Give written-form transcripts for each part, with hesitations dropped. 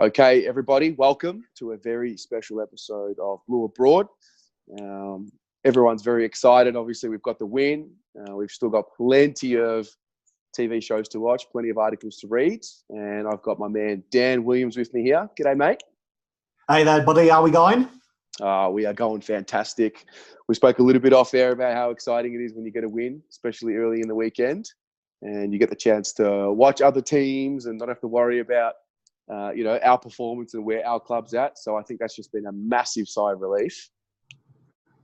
Okay, everybody, welcome to a very special episode of Blue Abroad. Everyone's very excited. Obviously, we've got the win. We've still got plenty of TV shows to watch, plenty of articles to read. And I've got my man, Dan Williams, with me here. G'day, mate. Hey there, buddy. How are we going? We are going fantastic. We spoke a little bit off air about how exciting it is when you get a win, especially early in the weekend. And you get the chance to watch other teams and not have to worry about our performance and where our club's at. So I think that's just been a massive sigh of relief.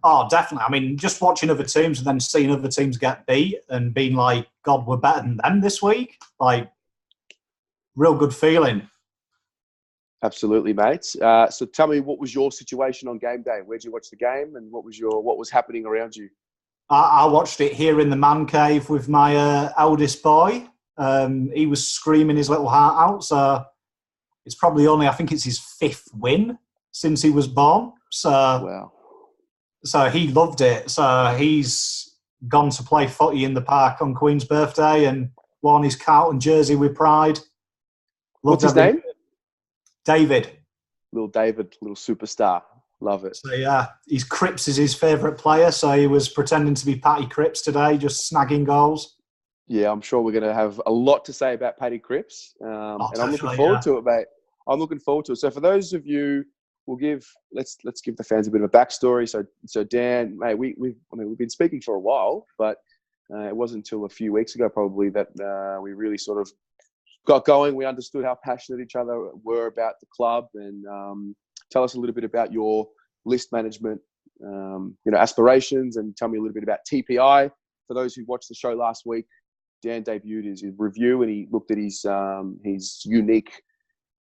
Oh, definitely. I mean, just watching other teams and then seeing other teams get beat and being like, God, we're better than them this week. Like, real good feeling. Absolutely, mate. So tell me, what was your situation on game day? Where'd you watch the game and what was happening around you? I watched it here in the man cave with my eldest boy. He was screaming his little heart out. So it's probably I think it's his fifth win since he was born. Wow. So he loved it. So he's gone to play footy in the park on Queen's birthday and worn his Carlton jersey with pride. What's his name? David. Little David, little superstar. Love it. So yeah, Cripps is his favourite player. So he was pretending to be Patty Cripps today, just snagging goals. Yeah, I'm sure we're going to have a lot to say about Paddy Cripps. And I'm looking forward to it, mate. I'm looking forward to it. So for those of you, let's give the fans a bit of a backstory. So Dan, mate, we've been speaking for a while, but it wasn't until a few weeks ago probably that we really sort of got going. We understood how passionate each other were about the club, and tell us a little bit about your list management, aspirations, and tell me a little bit about TPI. For those who watched the show last week, Dan debuted his review and he looked at his unique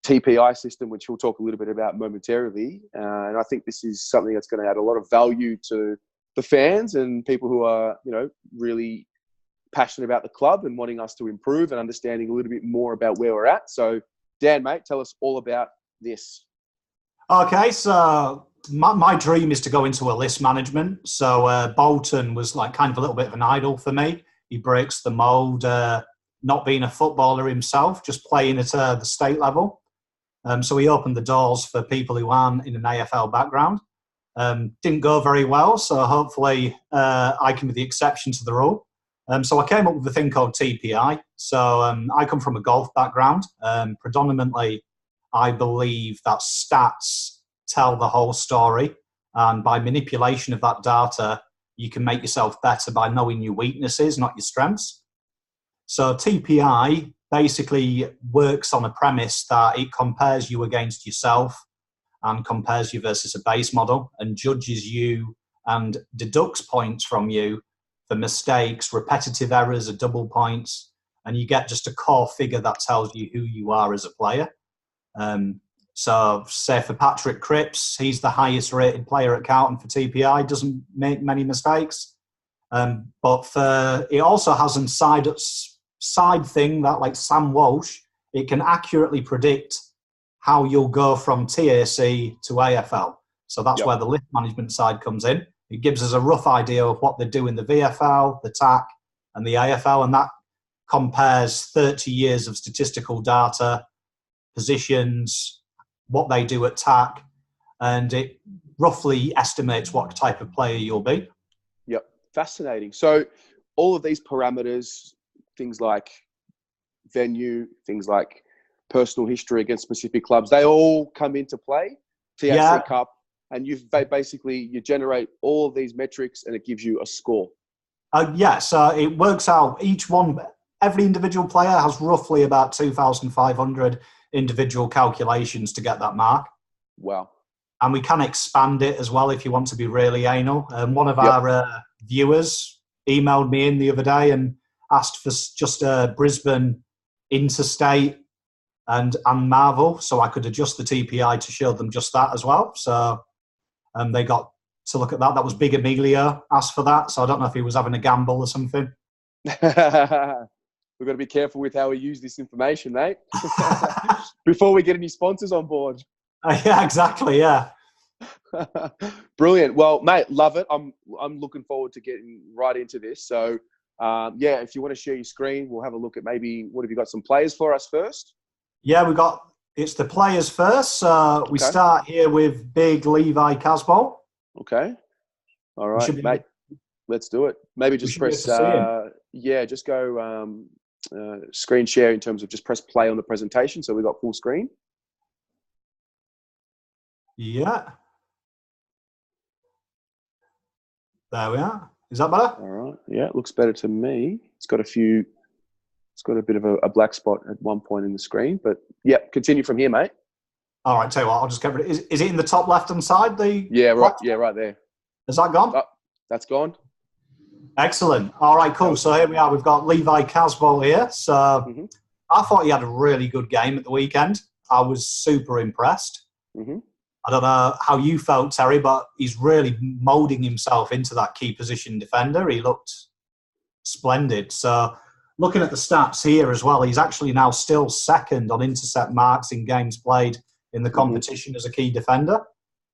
TPI system, which we'll talk a little bit about momentarily. And I think this is something that's going to add a lot of value to the fans and people who are, really passionate about the club and wanting us to improve and understanding a little bit more about where we're at. So, Dan, mate, tell us all about this. Okay, so my dream is to go into a list management. So Bolton was like kind of a little bit of an idol for me. He breaks the mould, not being a footballer himself, just playing at the state level. So he opened the doors for people who aren't in an AFL background. Didn't go very well, so hopefully I can be the exception to the rule. So I came up with a thing called TPI. So I come from a golf background. Predominantly, I believe that stats tell the whole story. And by manipulation of that data, you can make yourself better by knowing your weaknesses, not your strengths. So TPI basically works on a premise that it compares you against yourself and compares you versus a base model and judges you and deducts points from you for mistakes, repetitive errors, or double points, and you get just a core figure that tells you who you are as a player. So say for Patrick Cripps, he's the highest rated player at Carlton for TPI, doesn't make many mistakes. But it also has a side thing that, like Sam Walsh, it can accurately predict how you'll go from TAC to AFL. So that's where the list management side comes in. It gives us a rough idea of what they do in the VFL, the TAC, and the AFL, and that compares 30 years of statistical data, positions, what they do at TAC, and it roughly estimates what type of player you'll be. Yep, fascinating. So all of these parameters, things like venue, things like personal history against specific clubs, they all come into play. TAC Cup, and you generate all of these metrics and it gives you a score. So it works out every individual player has roughly about 2,500 individual calculations to get that mark. Wow. And we can expand it as well if you want to be really anal. One of our viewers emailed me in the other day and asked for just Brisbane interstate and Marvel, so I could adjust the TPI to show them just that as well. So they got to look at that. That was Big Emilio asked for that, so I don't know if he was having a gamble or something. We've got to be careful with how we use this information, mate, before we get any sponsors on board. Yeah, exactly, yeah. Brilliant. Well, mate, love it. I'm looking forward to getting right into this. So, if you want to share your screen, we'll have a look at maybe, what have you got, some players for us first? Yeah, we got It's the players first. So we start here with big Levi Casbolt. Okay. All right, mate. Let's do it. Maybe just press. Just go screen share in terms of just press play on the presentation. So we got full screen. Yeah. There we are. Is that better? All right. Yeah, it looks better to me. It's got a bit of a black spot at one point in the screen, but yeah, continue from here, mate. All right, tell you what, I'll just get rid of it. Is it in the top left-hand side? Right there. Has that gone? Oh, that's gone. Excellent. All right, cool. So here we are. We've got Levi Casbolt here. So I thought he had a really good game at the weekend. I was super impressed. I don't know how you felt, Terry, but he's really moulding himself into that key position defender. He looked splendid. So looking at the stats here as well, he's actually now still second on intercept marks in games played in the competition as a key defender.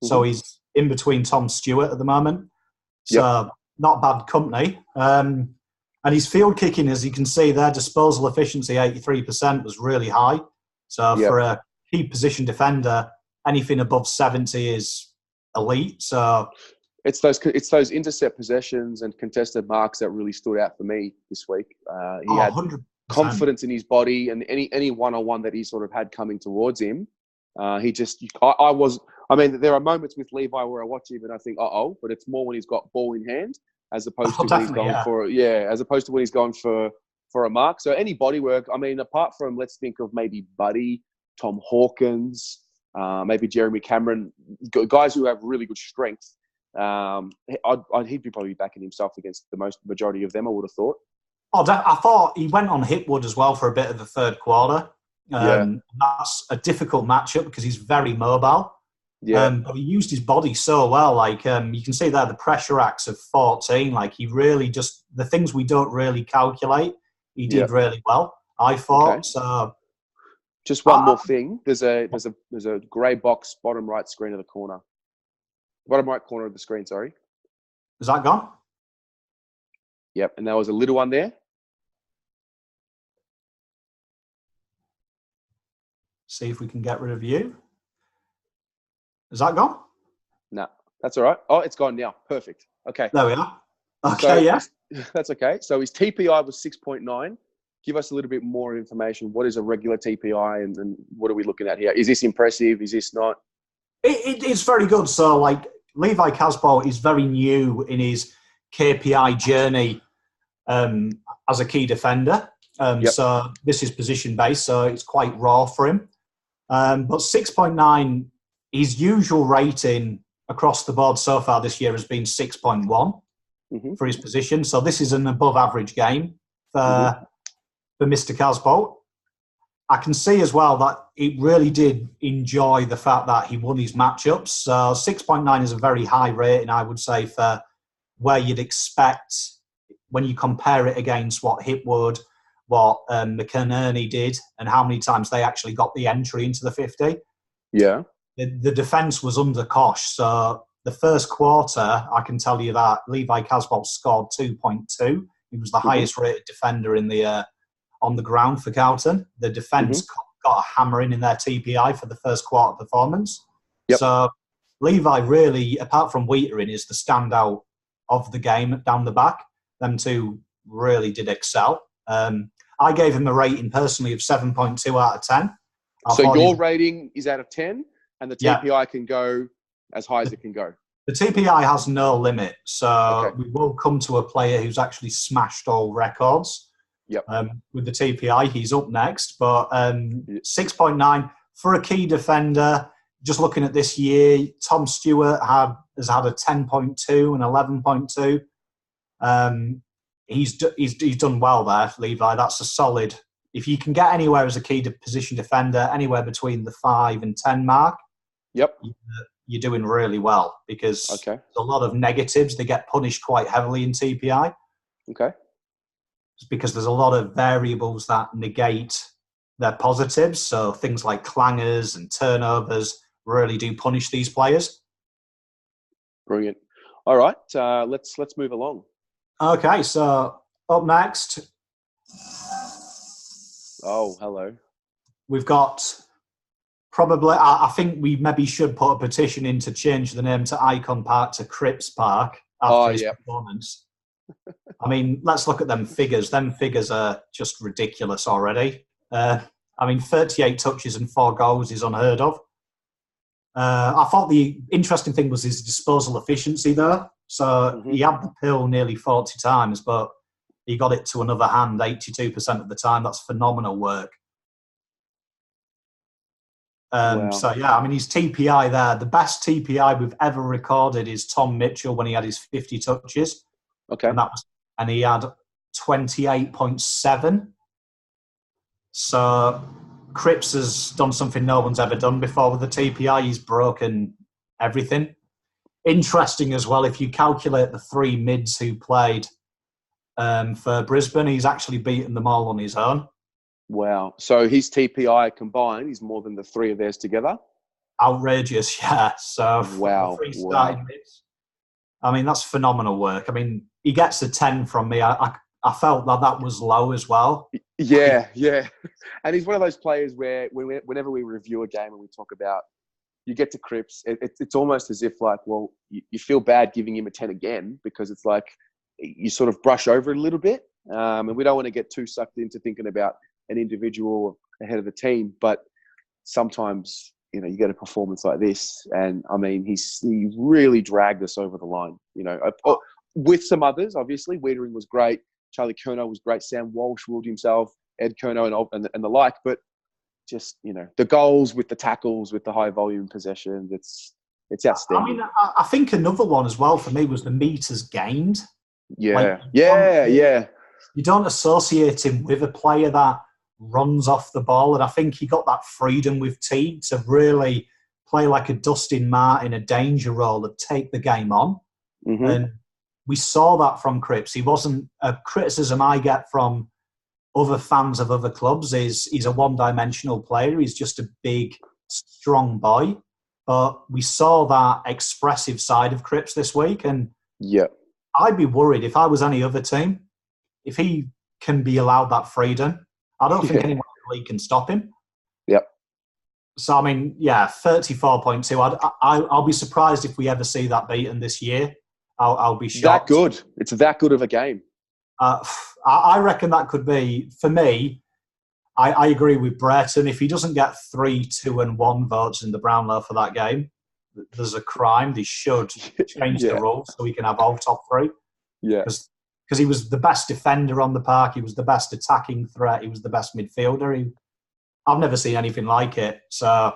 So he's in between Tom Stewart at the moment. So not bad company. And his field kicking, as you can see, their disposal efficiency, 83%, was really high. So for a key position defender, anything above 70 is elite. So it's those intercept possessions and contested marks that really stood out for me this week. He had 100%. confidence in his body, and any one-on-one that he sort of had coming towards him, there are moments with Levi where I watch him and I think, but it's more when he's got ball in hand as opposed to when he's going for a mark. So any body work, I mean, apart from, let's think of maybe Buddy, Tom Hawkins, maybe Jeremy Cameron, guys who have really good strength. He'd be probably backing himself against the majority of them, I would have thought. I thought he went on Hipwood as well for a bit of the third quarter. That's a difficult matchup because he's very mobile. But he used his body so well. Like you can see there, the pressure acts of 14. Like he really just, the things we don't really calculate, he did really well, I thought. Okay. So just one more thing. There's a grey box bottom right screen of the corner. Bottom right corner of the screen, sorry. Is that gone? Yep, and there was a little one there. See if we can get rid of you. Is that gone? No, that's all right. Oh, it's gone now. Perfect. Okay. There we are. Okay, That's okay. So his TPI was 6.9. Give us a little bit more information. What is a regular TPI and what are we looking at here? Is this impressive? Is this not? It's very good. So, like, Levi Casbolt is very new in his KPI journey as a key defender. So this is position-based, so it's quite raw for him. But 6.9, his usual rating across the board so far this year has been 6.1 for his position. So this is an above-average game for Mr. Casbolt. I can see as well that he really did enjoy the fact that he won his matchups. So 6.9 is a very high rating, I would say, for where you'd expect when you compare it against what Hipwood, what McInerney did, and how many times they actually got the entry into the 50. Yeah. The defence was under Kosh. So the first quarter, I can tell you that Levi Casbolt scored 2.2. He was the highest rated defender in the on the ground for Carlton. The defence got a hammering in their TPI for the first quarter performance. Yep. So Levi really, apart from Wheatering, is the standout of the game down the back. Them two really did excel. I gave him a rating personally of 7.2 out of 10. So your rating is out of 10 and the TPI can go as high as it can go? The TPI has no limit. So we will come to a player who's actually smashed all records. Yep. With the TPI, he's up next. But 6.9 for a key defender. Just looking at this year, Tom Stewart has had a 10.2 and 11.2. He's done well there, Levi. That's a solid. If you can get anywhere as a key position defender, anywhere between the 5 and 10 mark, you're doing really well because there's a lot of negatives. They get punished quite heavily in TPI. Okay. Because there's a lot of variables that negate their positives. So things like clangers and turnovers really do punish these players. Brilliant. All right, let's move along. Okay, so up next. Oh, hello. We've got Probably. I think we maybe should put a petition in to change the name to Icon Park to Cripps Park after his performance. I mean, let's look at them figures. Them figures are just ridiculous already. 38 touches and 4 goals is unheard of. I thought the interesting thing was his disposal efficiency, though. So he had the pill nearly 40 times, but he got it to another hand 82% of the time. That's phenomenal work. Wow. So, yeah, I mean, his TPI there, the best TPI we've ever recorded is Tom Mitchell when he had his 50 touches. Okay. And he had 28.7. So Cripps has done something no one's ever done before with the TPI. He's broken everything. Interesting as well, if you calculate the 3 mids who played for Brisbane, he's actually beaten them all on his own. Wow. So his TPI combined is more than the 3 of theirs together? Outrageous, yeah. So wow. 3 starting mids. I mean, that's phenomenal work. I mean, he gets a 10 from me. I felt that was low as well. Yeah. And he's one of those players where whenever we review a game and we talk about, you get to Cripps, it's almost as if like, well, you feel bad giving him a 10 again because it's like you sort of brush over it a little bit. And we don't want to get too sucked into thinking about an individual ahead of the team. But sometimes, you get a performance like this. And I mean, he really dragged us over the line, with some others, obviously. Wiedering was great. Charlie Curnow was great. Sam Walsh ruled himself. Ed Curnow and the like. But just, the goals with the tackles, with the high volume possessions, it's outstanding. I mean, I think another one as well for me was the meters gained. Yeah. You don't associate him with a player that runs off the ball. And I think he got that freedom with Teague to really play like a Dustin Martin, a danger role, and take the game on. Mm-hmm. And we saw that from Cripps. He wasn't a criticism I get from other fans of other clubs is he's a one-dimensional player. He's just a big, strong boy. But we saw that expressive side of Cripps this week. And I'd be worried if I was any other team, if he can be allowed that freedom. I don't think anyone in the league can stop him. Yep. So, I mean, 34.2. I'll be surprised if we ever see that beaten this year. I'll be shocked. That good. It's that good of a game. I reckon that could be, for me, I agree with Brereton. If he doesn't get 3, 2 and 1 votes in the Brownlow for that game, there's a crime. They should change the rules so we can have all top 3. Yeah. Because he was the best defender on the park. He was the best attacking threat. He was the best midfielder. I've never seen anything like it. So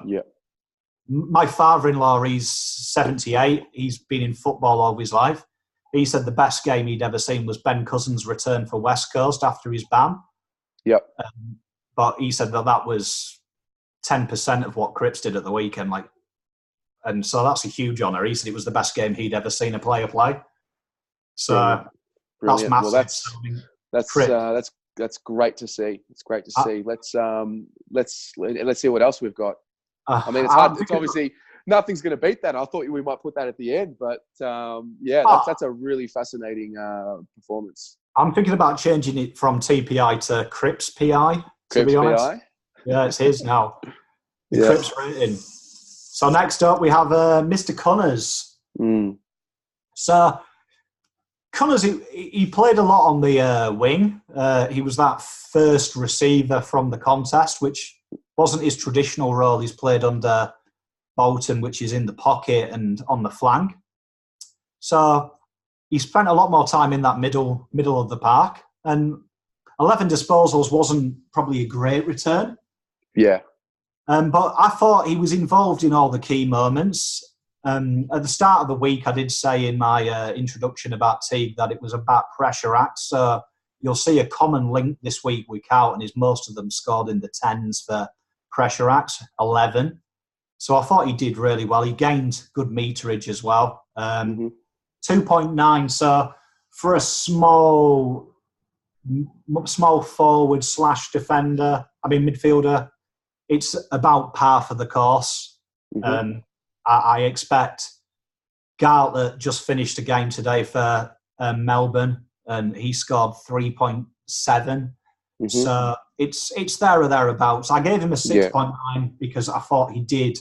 my father-in-law, he's 78. He's been in football all his life. He said the best game he'd ever seen was Ben Cousins' return for West Coast after his ban. Yep. But he said that was 10% of what Cripps did at the weekend. And so that's a huge honour. He said it was the best game he'd ever seen a player play. So brilliant. That's massive. Well, that's great to see. It's great to see. Let's see what else we've got. I mean, it's hard. It's obviously nothing's going to beat that. I thought we might put that at the end, but that's a really fascinating performance. I'm thinking about changing it from TPI to Cripps PI. To be honest, PI? Yeah, it's his now. Cripps rating. So next up we have Mr. Connors. So Connors, he played a lot on the wing. He was that first receiver from the contest, which wasn't his traditional role. He's played under Bolton, which is in the pocket and on the flank. So he spent a lot more time in that middle of the park. And 11 disposals wasn't probably a great return. Yeah. But I thought he was involved in all the key moments. At the start of the week, I did say in my introduction about Teague that it was about pressure acts. So you'll see a common link this week out, and is most of them scored in the 10s for pressure acts, 11. So I thought he did really well. He gained good meterage as well. 2.9. So for a small forward / defender, midfielder, it's about par for the course. I expect Gartlett just finished a game today for Melbourne, and he scored 3.7. So it's there or thereabouts. I gave him a Yeah. 6.9 because I thought he did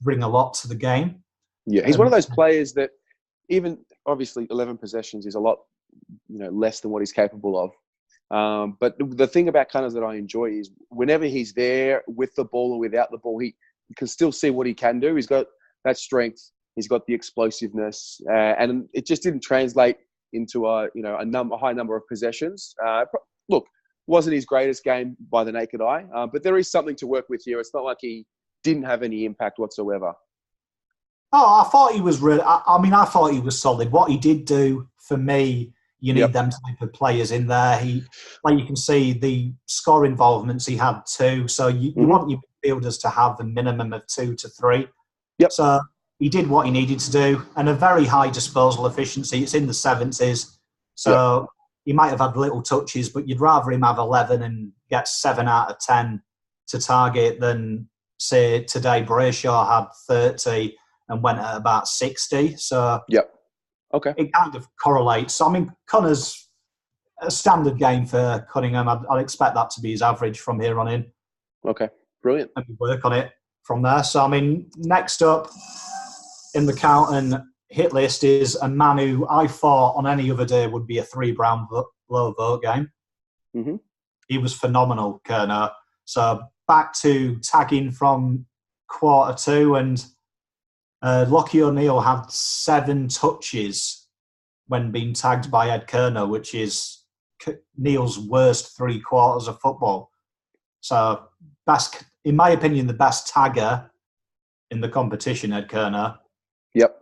bring a lot to the game. Yeah, he's one of those players that even obviously 11 possessions is a lot, less than what he's capable of. But the thing about Cunners that I enjoy is whenever he's there with the ball or without the ball, you can still see what he can do. He's got that strength. He's got the explosiveness, and it just didn't translate into a high number of possessions. Look, wasn't his greatest game by the naked eye, but there is something to work with here. It's not like he didn't have any impact whatsoever. Oh, I thought he was really. I thought he was solid. What he did do for me, you need them type of players in there. You can see the score involvements he had too. So you want your midfielders to have a minimum of 2 to 3. Yep. So he did what he needed to do, and a very high disposal efficiency. It's in the 70s. So he might have had little touches, but you'd rather him have 11 and get 7 out of 10 to target than say today Brayshaw had 30. And went at about 60. So okay, it kind of correlates. I mean, Connor's a standard game for Cunningham. I'd expect that to be his average from here on in. Okay, brilliant. And work on it from there. So, I mean, next up in the Carlton hit list is a man who I thought on any other day would be a 3 Brown low vote game. Mm-hmm. He was phenomenal, Kerner. So back to tagging from quarter 2 and Lockie O'Neill had 7 touches when being tagged by Ed Kerner, which is Neil's worst 3 quarters of football. So, in my opinion, the best tagger in the competition, Ed Kerner. Yep.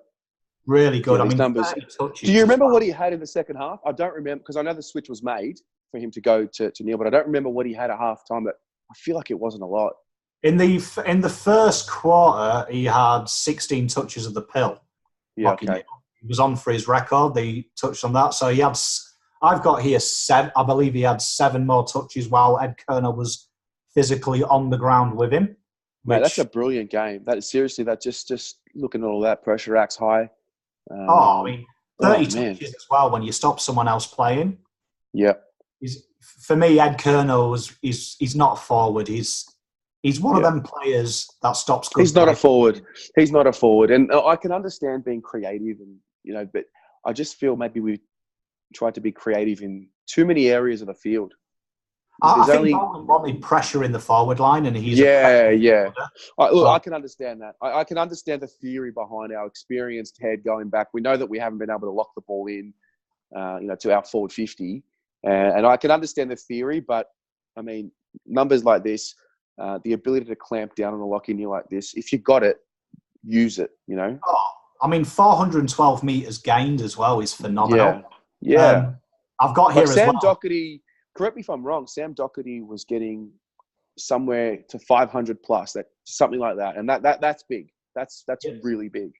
Really good. Yeah, numbers. Do you remember what he had in the second half? I don't remember because I know the switch was made for him to go to Neil, but I don't remember what he had at half time. But I feel like it wasn't a lot. In the first quarter, he had 16 touches of the pill. Yeah, okay. He was on for his record. They touched on that. So he had, I've got here 7. I believe he had 7 more touches while Ed Kerner was physically on the ground with him. Mate, that's a brilliant game. That is seriously, that just looking at all that pressure acts high. 30 touches as well when you stop someone else playing. Yeah. For me, Ed Kerner he's not a forward. He's one of them players that stops good. He's not a forward. He's not a forward. And I can understand being creative and, but I just feel maybe we tried to be creative in too many areas of the field. I think Bolton wanted pressure in the forward line and he's I can understand that. I can understand the theory behind our experienced head going back. We know that we haven't been able to lock the ball in, to our forward 50. And I can understand the theory, but, I mean, numbers like this, the ability to clamp down on a lock in you like this, if you got it, use it, Oh, I mean, 412 metres gained as well is phenomenal. Yeah. I've got here as well. Sam Doherty, correct me if I'm wrong, Sam Doherty was getting somewhere to 500 plus, something like that. And that's big. That's really big.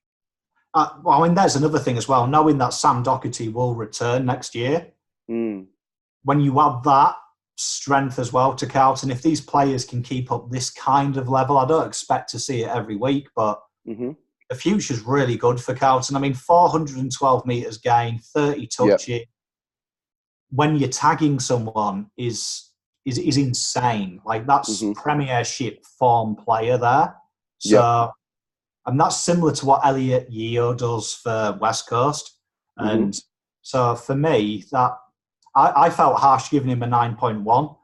Well, I mean, there's another thing as well. Knowing that Sam Doherty will return next year, when you add that strength as well to Carlton, if these players can keep up this kind of level, I don't expect to see it every week, but the future's really good for Carlton. I mean, 412 metres gained, 30 touches. Yep. When you're tagging someone is insane. Like that's Premiership form player there. So, and that's similar to what Elliot Yeo does for West Coast. And so for me, that I felt harsh giving him a 9.1.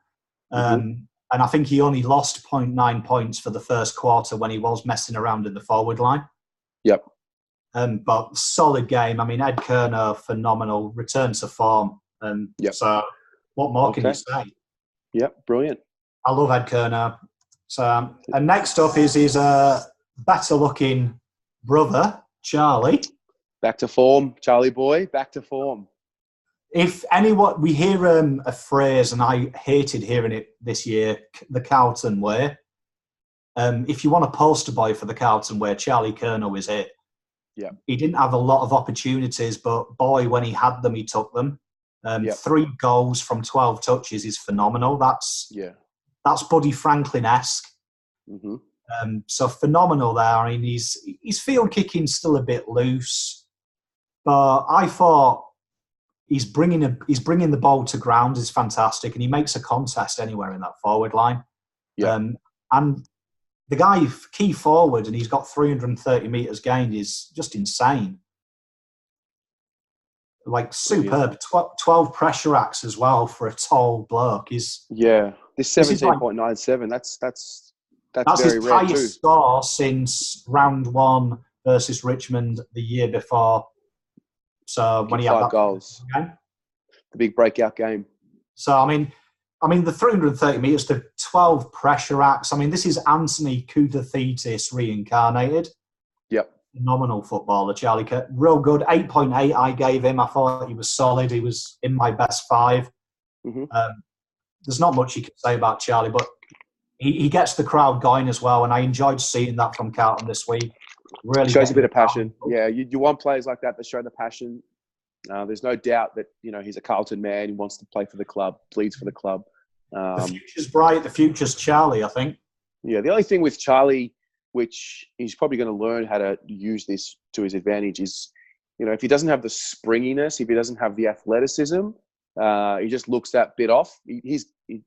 And I think he only lost 0.9 points for the first quarter when he was messing around in the forward line. Yep. But solid game. I mean, Ed Kerner, phenomenal. Return to form. So what more can you say? Yep, brilliant. I love Ed Kerner. So, and next up is his better-looking brother, Charlie. Back to form, Charlie boy. Back to form. If anyone, we hear a phrase, and I hated hearing it this year, the Carlton way. If you want a poster boy for the Carlton way, Charlie Kerner was it. Yeah. He didn't have a lot of opportunities, but boy, when he had them, he took them. 3 goals from 12 touches is phenomenal. That's Buddy Franklin-esque. So phenomenal there. I mean, his field kicking's still a bit loose, but I thought he's bringing the ball to ground is fantastic, and he makes a contest anywhere in that forward line. Yeah. And the guy, key forward, and he's got 330 metres gained, is just insane. Like superb. 12 pressure acts as well for a tall bloke. This 17.97. That's very his rare highest too. score since round 1 versus Richmond the year before. So when he had 5 goals, game. The big breakout game. So I mean, the 330 metres, the 12 pressure acts. I mean, this is Anthony Koutouthetis reincarnated. Yep. Phenomenal footballer, Charlie. Real good. 8.8 I gave him. I thought he was solid. He was in my best 5. Mm-hmm. There's not much you can say about Charlie, but he gets the crowd going as well, and I enjoyed seeing that from Carlton this week. Really shows a bit of passion. Yeah, you want players like that show the passion. There's no doubt that he's a Carlton man. He wants to play for the club, bleeds for the club. The future's bright. The future's Charlie, I think. Yeah, the only thing with Charlie, which he's probably going to learn how to use this to his advantage, is if he doesn't have the springiness, if he doesn't have the athleticism, he just looks that bit off. He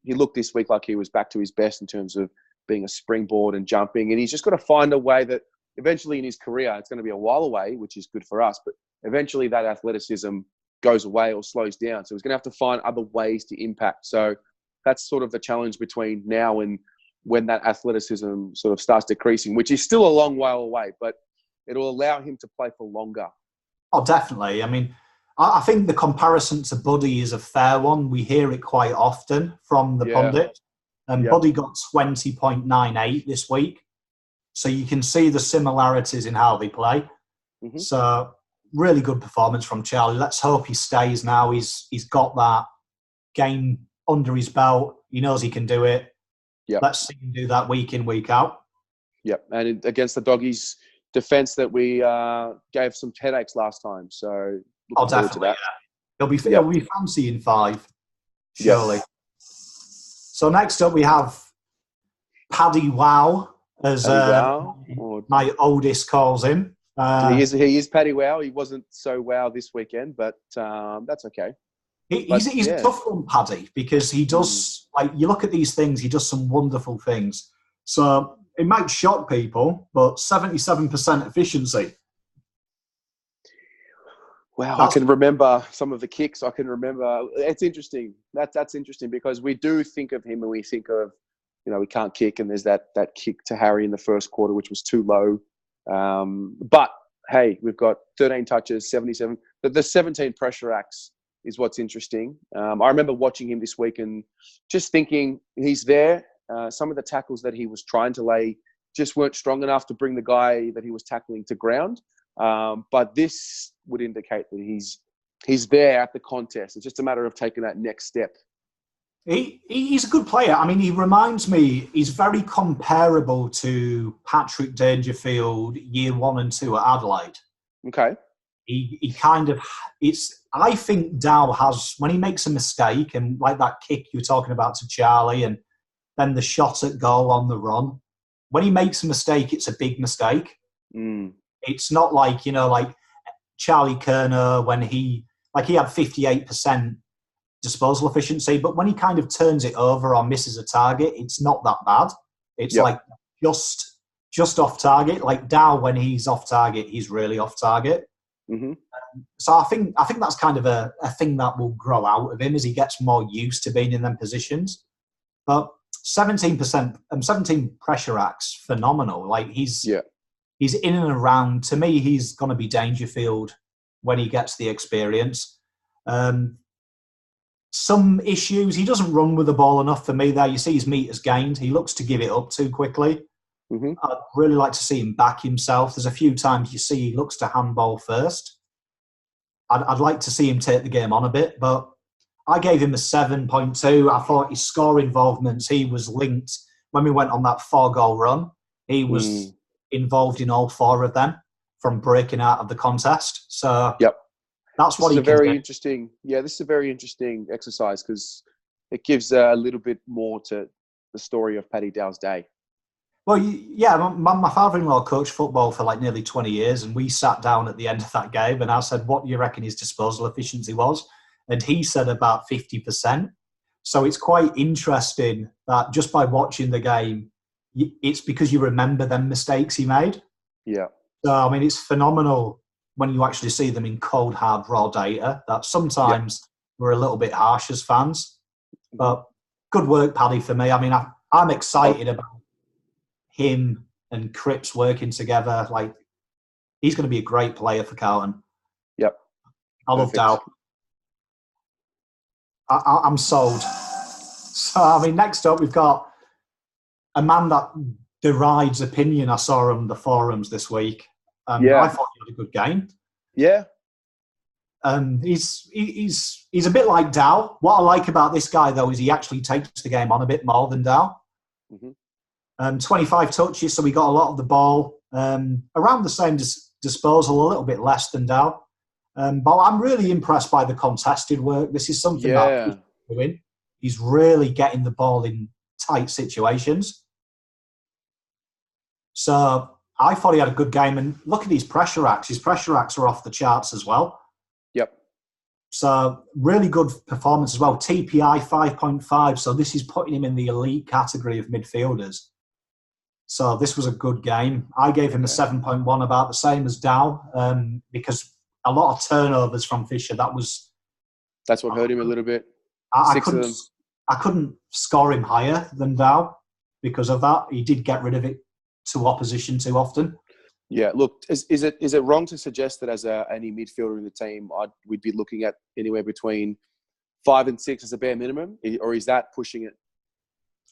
looked this week like he was back to his best in terms of being a springboard and jumping, and he's just got to find a way that eventually in his career, it's going to be a while away, which is good for us, but eventually that athleticism goes away or slows down. So he's going to have to find other ways to impact. So that's sort of the challenge between now and when that athleticism sort of starts decreasing, which is still a long while away, but it'll allow him to play for longer. Oh, definitely. I mean, I think the comparison to Buddy is a fair one. We hear it quite often from the pundit. Buddy got 20.98 this week. So you can see the similarities in how they play. Mm-hmm. So really good performance from Charlie. Let's hope he stays now. He's got that game under his belt. He knows he can do it. Yep. Let's see him do that week in, week out. Yep. And against the Doggies defence that we gave some headaches last time. So definitely. Yeah. He'll be fancy in 5, surely. Yep. So next up we have Paddy Wow, as my oldest calls him. He is Paddy Wow. He wasn't so wow this weekend, but that's okay. He's a tough one, Paddy, because he does, you look at these things, he does some wonderful things. So it might shock people, but 77% efficiency. Wow, I can remember some of the kicks. I can remember. It's interesting. That's interesting because we do think of him and we think of, we can't kick, and there's that kick to Harry in the first quarter, which was too low. But hey, we've got 13 touches, 77. The 17 pressure acts is what's interesting. I remember watching him this week and just thinking he's there. Some of the tackles that he was trying to lay just weren't strong enough to bring the guy that he was tackling to ground. But this would indicate that he's there at the contest. It's just a matter of taking that next step. He's a good player. I mean, he reminds me, he's very comparable to Patrick Dangerfield year 1 and 2 at Adelaide. Okay. He kind of, I think Dow has, when he makes a mistake, and like that kick you were talking about to Charlie, and then the shot at goal on the run, when he makes a mistake, it's a big mistake. It's not like, like Charlie Kerner when he had 58% disposal efficiency, but when he kind of turns it over or misses a target, it's not that bad. It's like just off target. Like Dow, when he's off target, he's really off target. Mm-hmm. So I think that's kind of a thing that will grow out of him as he gets more used to being in them positions. But 17 pressure acts, phenomenal. Like he's in and around. To me, he's going to be Dangerfield when he gets the experience. Some issues, he doesn't run with the ball enough for me there. You see his meters gained. He looks to give it up too quickly. Mm-hmm. I'd really like to see him back himself. There's a few times you see he looks to handball first. I'd like to see him take the game on a bit, but I gave him a 7.2. I thought his score involvements, he was linked. When we went on that 4-goal run, he was involved in all 4 of them from breaking out of the contest. So that's what he can do. Interesting. Yeah, this is a very interesting exercise because it gives a little bit more to the story of Paddy Dow's day. Well, yeah, my father-in-law coached football for like nearly 20 years, and we sat down at the end of that game, and I said, what do you reckon his disposal efficiency was? and he said about 50%. So it's quite interesting that just by watching the game, it's because you remember them mistakes he made. Yeah. So, I mean, it's phenomenal when you actually see them in cold, hard, raw data, that sometimes we're a little bit harsh as fans. But good work, Paddy, for me. I mean, I'm excited about him and Cripps working together. Like, he's going to be a great player for Carlton. Yep. I love Dow. I'm sold. So, I mean, next up, we've got a man that derides opinion I saw on the forums this week. I thought he had a good game. Yeah. He's a bit like Dow. What I like about this guy, though, is he actually takes the game on a bit more than Dow. 25 touches, so he got a lot of the ball. Around the same disposal, a little bit less than Dow. But I'm really impressed by the contested work. This is something that he's doing. He's really getting the ball in tight situations. So I thought he had a good game. And look at his pressure acts. His pressure acts are off the charts as well. Yep. So really good performance as well. TPI 5.5. So this is putting him in the elite category of midfielders. So this was a good game. I gave him a 7.1, about the same as Dow, because a lot of turnovers from Fisher. That's what hurt him a little bit. I couldn't score him higher than Dow because of that. He did get rid of it to opposition too often. Yeah, look, is it wrong to suggest that as any midfielder in the team, we'd be looking at anywhere between 5 and 6 as a bare minimum, or is that pushing it?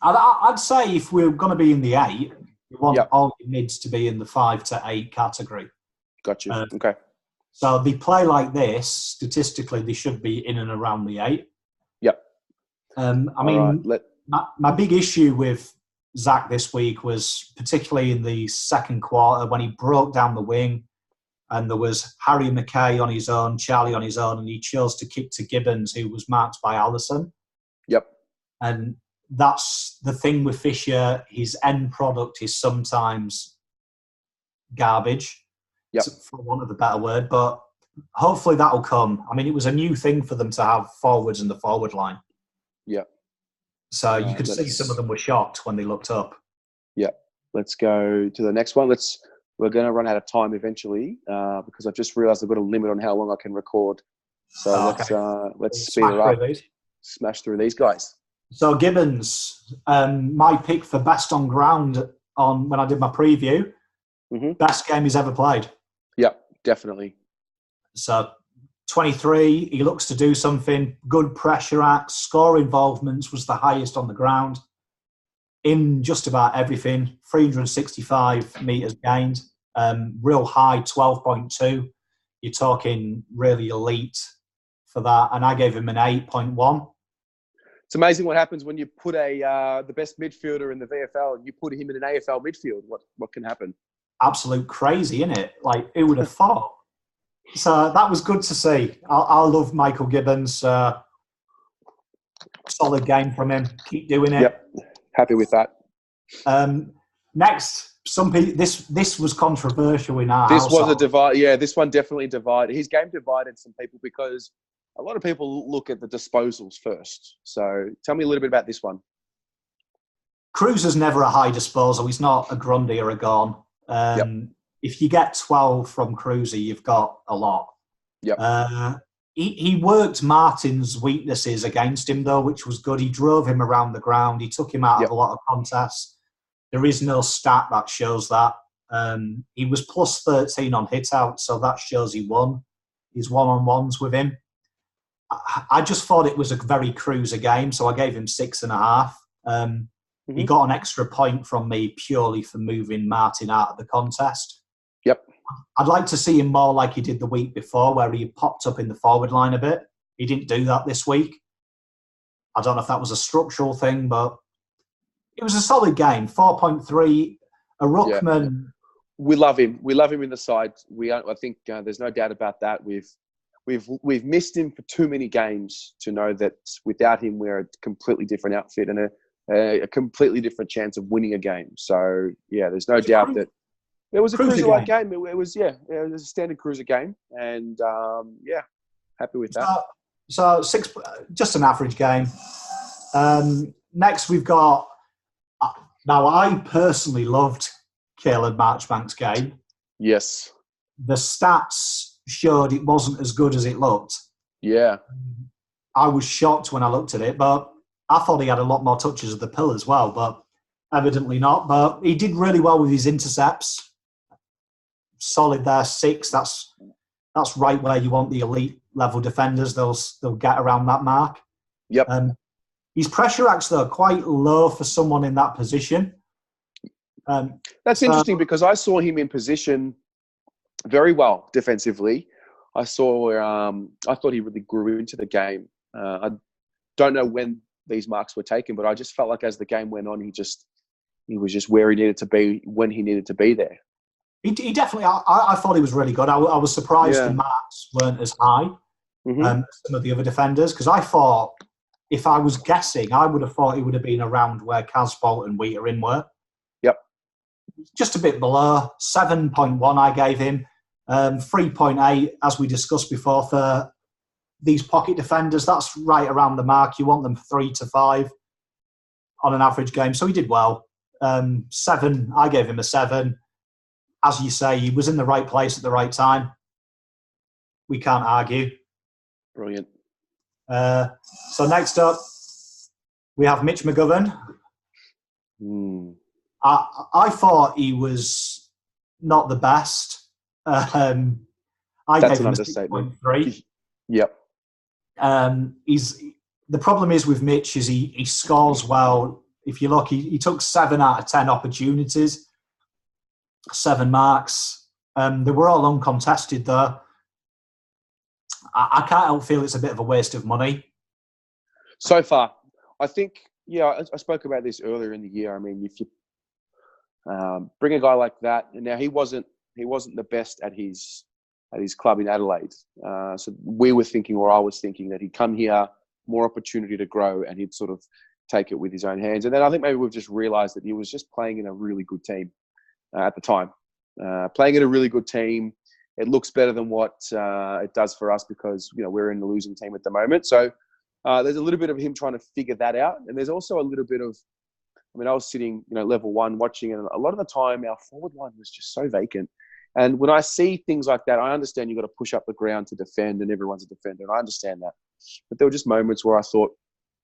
I'd say if we're going to be in the 8, we want all the mids to be in the 5 to 8 category. Got you. Okay. So they play like this. Statistically, they should be in and around the 8. Yep. I mean, my big issue with Zach this week was particularly in the second quarter when he broke down the wing and there was Harry McKay on his own, Charlie on his own, and he chose to kick to Gibbons, who was marked by Allison. Yep. And that's the thing with Fisher. His end product is sometimes garbage, for want of a better word, but hopefully that'll come. I mean, it was a new thing for them to have forwards in the forward line. Yeah. So you could see some of them were shocked when they looked up. Yeah. Let's go to the next one. We're going to run out of time eventually because I've just realised I've got a limit on how long I can record. So let's speed it up. Smash through these guys. So Gibbons, my pick for best on ground when I did my preview, best game he's ever played. Yeah, definitely. So 23, he looks to do something. Good pressure acts, score involvements was the highest on the ground. In just about everything, 365 metres gained, real high, 12.2. You're talking really elite for that. And I gave him an 8.1. It's amazing what happens when you put the best midfielder in the VFL and you put him in an AFL midfield. What can happen? Absolute crazy, isn't it? Like, who would have thought? So that was good to see. I love Michael Gibbons. Solid game from him. Keep doing it. Yep, happy with that. Next, this was controversial in our This household. was a divide. Yeah, this one definitely divided. His game divided some people because a lot of people look at the disposals first. So tell me a little bit about this one. Cruiser's never a high disposal. He's not a Grundy or a Gorn. If you get 12 from Cruiser, you've got a lot. Yep. He worked Martin's weaknesses against him, though, which was good. He drove him around the ground. He took him out of a lot of contests. There is no stat that shows that. He was plus 13 on hit-out, so that shows he won his one-on-ones with him. I just thought it was a very Cruiser game, so I gave him 6.5. He got an extra point from me purely for moving Martin out of the contest. Yep. I'd like to see him more like he did the week before, where he popped up in the forward line a bit. He didn't do that this week. I don't know if that was a structural thing, but it was a solid game. 4.3. A ruckman. Yeah. We love him. We love him in the side. I think there's no doubt about that. We've missed him for too many games to know that without him, we're a completely different outfit and a completely different chance of winning a game. So yeah, there's no doubt that it was a Cruiser-like game. It was a standard Cruiser game, and happy with that. So just an average game. Next, we've got. Now, I personally loved Caleb Marchbank's game. Yes. The stats showed it wasn't as good as it looked. Yeah. I was shocked when I looked at it, but I thought he had a lot more touches of the pill as well, but evidently not. But he did really well with his intercepts. Solid there, 6. That's right where you want the elite level defenders. They'll get around that mark. Yep. His pressure acts, though, quite low for someone in that position. That's interesting because I saw him in position very well defensively. I thought he really grew into the game. I don't know when these marks were taken, but I just felt like as the game went on, he was just where he needed to be when he needed to be there. He definitely. I thought he was really good. I was surprised the marks weren't as high as some of the other defenders, because I thought, if I was guessing, I would have thought he would have been around where Casbolt and Wheater-in were. Yep. Just a bit below. 7.1 I gave him. 3.8, as we discussed before, for these pocket defenders. That's right around the mark. You want them 3 to 5 on an average game. So he did well. 7, I gave him a 7. As you say, he was in the right place at the right time. We can't argue. Brilliant. So next up, we have Mitch McGovern. I thought he was not the best. That's gave him an a understatement. 6.3. Yep. The problem is with Mitch is he scores well. If you look, he took 7 out of 10 opportunities, 7 marks. They were all uncontested, though. I can't help feel it's a bit of a waste of money. So far, I think, I spoke about this earlier in the year. I mean, if you bring a guy like that, and now he wasn't the best at his club in Adelaide. So we were thinking, or I was thinking, that he'd come here, more opportunity to grow, and he'd sort of take it with his own hands. And then I think maybe we've just realised that he was just playing in a really good team at the time. Playing in a really good team. It looks better than what it does for us because, we're in the losing team at the moment. So there's a little bit of him trying to figure that out. And there's also a little bit of, I was sitting, level 1 watching, and a lot of the time our forward line was just so vacant. And when I see things like that, I understand you've got to push up the ground to defend, and everyone's a defender, and I understand that. But there were just moments where I thought,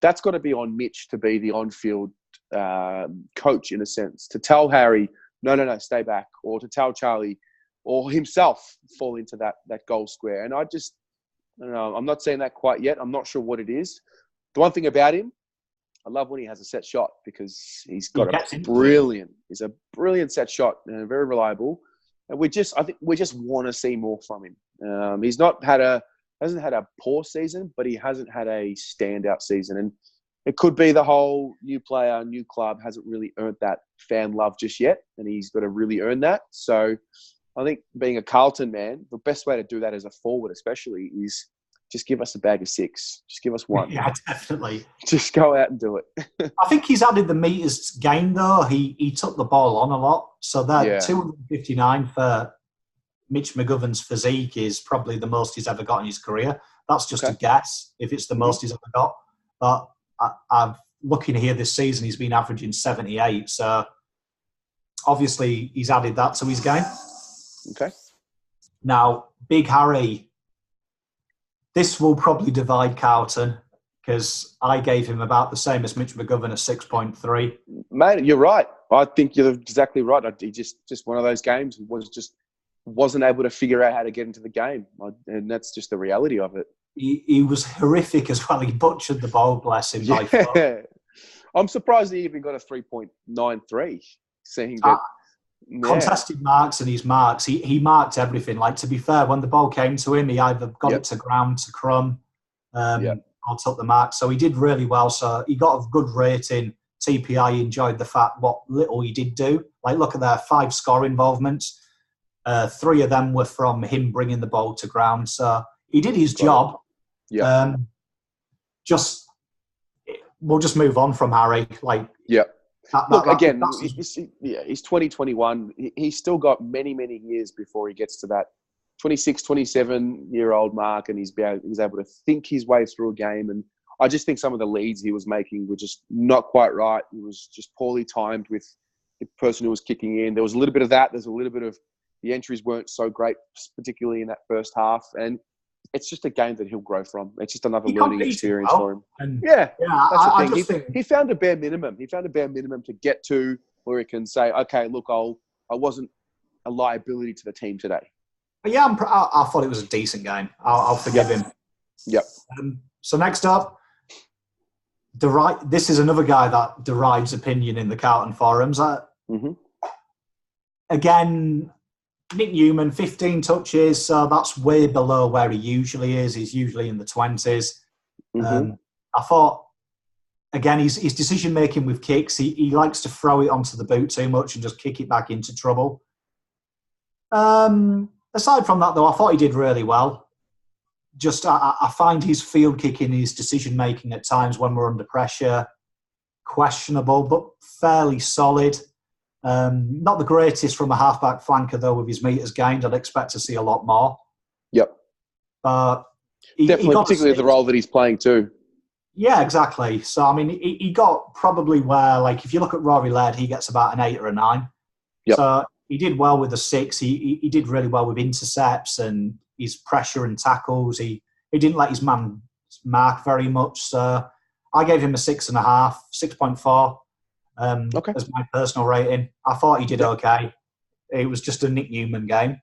that's got to be on Mitch to be the on-field coach, in a sense, to tell Harry, no, stay back, or to tell Charlie, or himself fall into that goal square. And I don't know, I'm not saying that quite yet. I'm not sure what it is. The one thing about him, I love when he has a set shot, because he's got a brilliant set shot and very reliable. And I think we just want to see more from him. He's hasn't had a poor season, but he hasn't had a standout season. And it could be the whole new player, new club hasn't really earned that fan love just yet. And he's got to really earn that. So I think being a Carlton man, the best way to do that as a forward especially is just give us a bag of 6. Just give us 1. Yeah, definitely. Just go out and do it. I think he's added the meters gained, though. He took the ball on a lot. So that 259 for Mitch McGovern's physique is probably the most he's ever got in his career. That's just a guess, if it's the most he's ever got. But I'm looking here this season, he's been averaging 78. So obviously he's added that to his game. Okay. Now, Big Harry, this will probably divide Carlton, because I gave him about the same as Mitch McGovern at 6.3. Mate, you're right. I think you're exactly right. He just one of those games wasn't able to figure out how to get into the game. And that's just the reality of it. He was horrific as well. He butchered the ball, bless him. By far. I'm surprised he even got a 3.93. Seeing that. Contested marks and his marks, he marked everything. Like, to be fair, when the ball came to him, he either got it to ground, to Crum, or took the mark. So he did really well. So he got a good rating. TPI enjoyed the fact what little he did do. Like, look at their 5 score involvements. 3 of them were from him bringing the ball to ground. So he did his job. Yeah. We'll just move on from Harry. He's 2021. He's still got many, many years before he gets to that 26, 27-year-old mark, and he's able to think his way through a game. And I just think some of the leads he was making were just not quite right. He was just poorly timed with the person who was kicking in. There was a little bit of that. There's a little bit of the entries weren't so great, particularly in that first half. And it's just a game that he'll grow from. It's just another learning experience for him. And that's I the thing. just think He found a bare minimum. He found a bare minimum to get to where he can say, okay, look, I wasn't a liability to the team today. But yeah, I thought it was a decent game. I'll forgive him. Yep. So next up, this is another guy that derives opinion in the Carlton forums. Again, Nick Newman, 15 touches, so that's way below where he usually is. He's usually in the 20s. I thought, again, his decision-making with kicks, he likes to throw it onto the boot too much and just kick it back into trouble. Aside from that, though, I thought he did really well. Just, I find his field kicking, his decision-making at times when we're under pressure, questionable, but fairly solid. Not the greatest from a half-back flanker, though, with his metres gained. I'd expect to see a lot more. Yep. Definitely, particularly the role that he's playing too. Yeah, exactly. So, I mean, he got probably where, like, if you look at Rory Laird, he gets about an 8 or a 9. Yep. So he did well with the 6. He did really well with intercepts and his pressure and tackles. He didn't let his man mark very much. So I gave him a 6.5, 6.4 as my personal rating. I thought he did okay. It was just a Nick Newman game,